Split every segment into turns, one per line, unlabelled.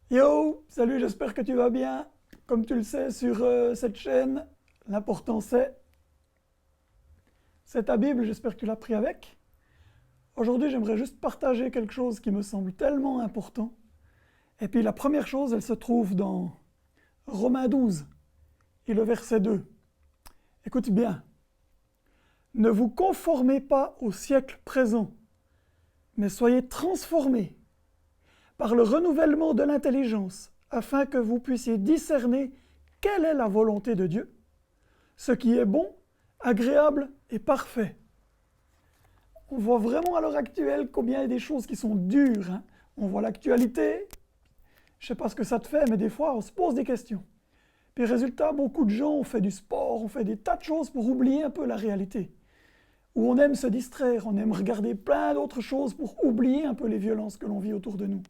Yo, salut, j'espère que tu vas bien. Comme tu le sais sur cette chaîne, l'important c'est ta Bible, j'espère que tu l'as pris avec. Aujourd'hui, j'aimerais juste partager quelque chose qui me semble tellement important. Et puis la première chose, elle se trouve dans Romains 12 et le verset 2. Écoute bien. Ne vous conformez pas au siècle présent, mais soyez transformés par le renouvellement de l'intelligence, afin que vous puissiez discerner quelle est la volonté de Dieu, ce qui est bon, agréable et parfait. On voit vraiment à l'heure actuelle combien il y a des choses qui sont dures, hein. On voit l'actualité, je ne sais pas ce que ça te fait, mais des fois on se pose des questions. Puis résultat, beaucoup de gens ont fait du sport, ont fait des tas de choses pour oublier un peu la réalité. Où on aime se distraire, on aime regarder plein d'autres choses pour oublier un peu les violences que l'on vit autour de nous.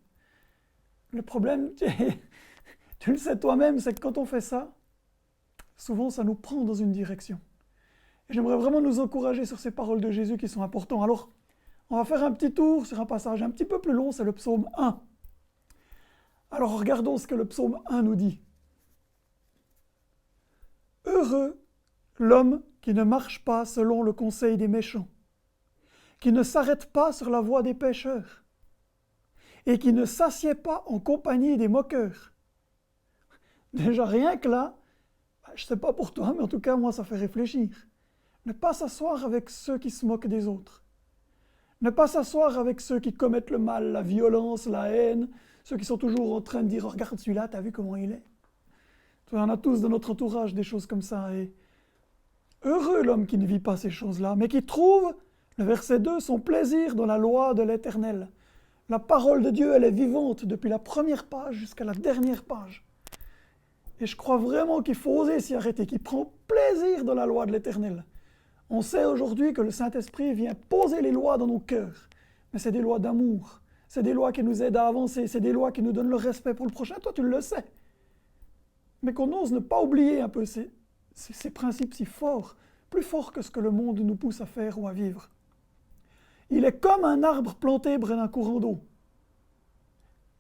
Le problème, tu le sais toi-même, c'est que quand on fait ça, souvent ça nous prend dans une direction. Et j'aimerais vraiment nous encourager sur ces paroles de Jésus qui sont importantes. Alors, on va faire un petit tour sur un passage un petit peu plus long, c'est le psaume 1. Alors regardons ce que le psaume 1 nous dit. Heureux l'homme qui ne marche pas selon le conseil des méchants, qui ne s'arrête pas sur la voie des pécheurs, et qui ne s'assied pas en compagnie des moqueurs. Déjà rien que là, je ne sais pas pour toi, mais en tout cas moi ça fait réfléchir. Ne pas s'asseoir avec ceux qui se moquent des autres. Ne pas s'asseoir avec ceux qui commettent le mal, la violence, la haine, ceux qui sont toujours en train de dire « Regarde celui-là, t'as vu comment il est ?» On a tous dans notre entourage des choses comme ça. Et heureux l'homme qui ne vit pas ces choses-là, mais qui trouve, le verset 2, son plaisir dans la loi de l'Éternel. La parole de Dieu, elle est vivante depuis la première page jusqu'à la dernière page. Et je crois vraiment qu'il faut oser s'y arrêter, qu'il prend plaisir dans la loi de l'Éternel. On sait aujourd'hui que le Saint-Esprit vient poser les lois dans nos cœurs. Mais c'est des lois d'amour. C'est des lois qui nous aident à avancer. C'est des lois qui nous donnent le respect pour le prochain. Toi, tu le sais. Mais qu'on ose ne pas oublier un peu ces principes si forts, plus forts que ce que le monde nous pousse à faire ou à vivre. Il est comme un arbre planté près d'un courant d'eau.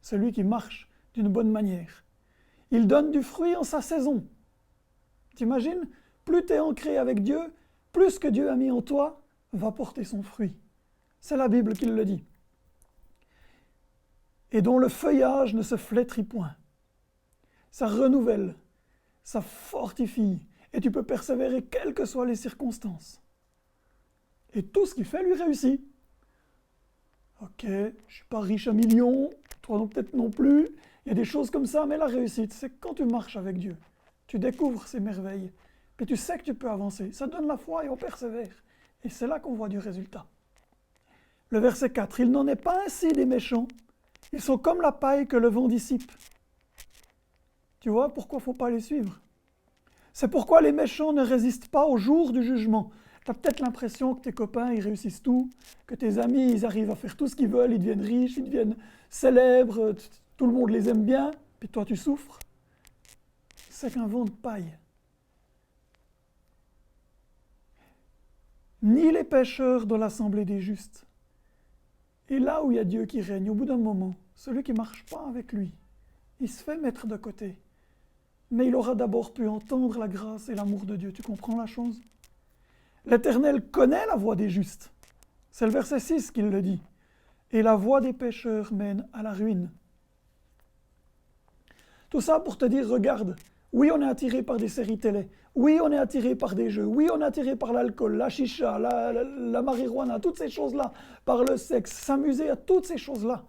Celui qui marche d'une bonne manière. Il donne du fruit en sa saison. T'imagines? Plus tu es ancré avec Dieu, plus ce que Dieu a mis en toi va porter son fruit. C'est la Bible qui le dit. Et dont le feuillage ne se flétrit point. Ça renouvelle, ça fortifie, et tu peux persévérer quelles que soient les circonstances. Et tout ce qu'il fait lui réussit. Ok, je ne suis pas riche à millions, toi non, peut-être non plus, il y a des choses comme ça, mais la réussite, c'est quand tu marches avec Dieu, tu découvres ses merveilles, puis tu sais que tu peux avancer, ça donne la foi et on persévère. Et c'est là qu'on voit du résultat. Le verset 4, il n'en est pas ainsi des méchants, ils sont comme la paille que le vent dissipe. Tu vois pourquoi il ne faut pas les suivre? C'est pourquoi les méchants ne résistent pas au jour du jugement. Tu as peut-être l'impression que tes copains, ils réussissent tout, que tes amis, ils arrivent à faire tout ce qu'ils veulent, ils deviennent riches, ils deviennent célèbres, tout le monde les aime bien, puis toi tu souffres. C'est qu'un vent de paille. Ni les pécheurs dans l'assemblée des justes. Et là où il y a Dieu qui règne, au bout d'un moment, celui qui ne marche pas avec lui, il se fait mettre de côté. Mais il aura d'abord pu entendre la grâce et l'amour de Dieu. Tu comprends la chose? L'Éternel connaît la voie des justes. C'est le verset 6 qui le dit. Et la voie des pécheurs mène à la ruine. Tout ça pour te dire, regarde, oui on est attiré par des séries télé, oui on est attiré par des jeux, oui on est attiré par l'alcool, la chicha, la marijuana, toutes ces choses-là, par le sexe, s'amuser à toutes ces choses-là.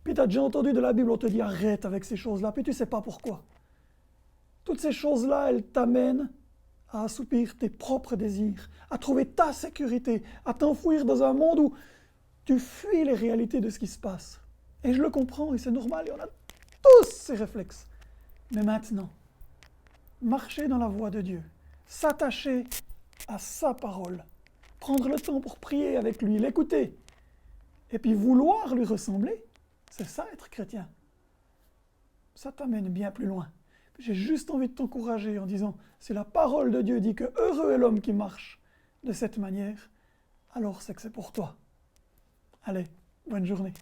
Puis tu as déjà entendu de la Bible, on te dit arrête avec ces choses-là, puis tu ne sais pas pourquoi. Toutes ces choses-là, elles t'amènent à assoupir tes propres désirs, à trouver ta sécurité, à t'enfouir dans un monde où tu fuis les réalités de ce qui se passe. Et je le comprends, et c'est normal, et on a tous ces réflexes. Mais maintenant, marcher dans la voie de Dieu, s'attacher à sa parole, prendre le temps pour prier avec lui, l'écouter, et puis vouloir lui ressembler, c'est ça être chrétien. Ça t'amène bien plus loin. J'ai juste envie de t'encourager en disant, si la parole de Dieu dit que heureux est l'homme qui marche de cette manière, alors c'est que c'est pour toi. Allez, bonne journée.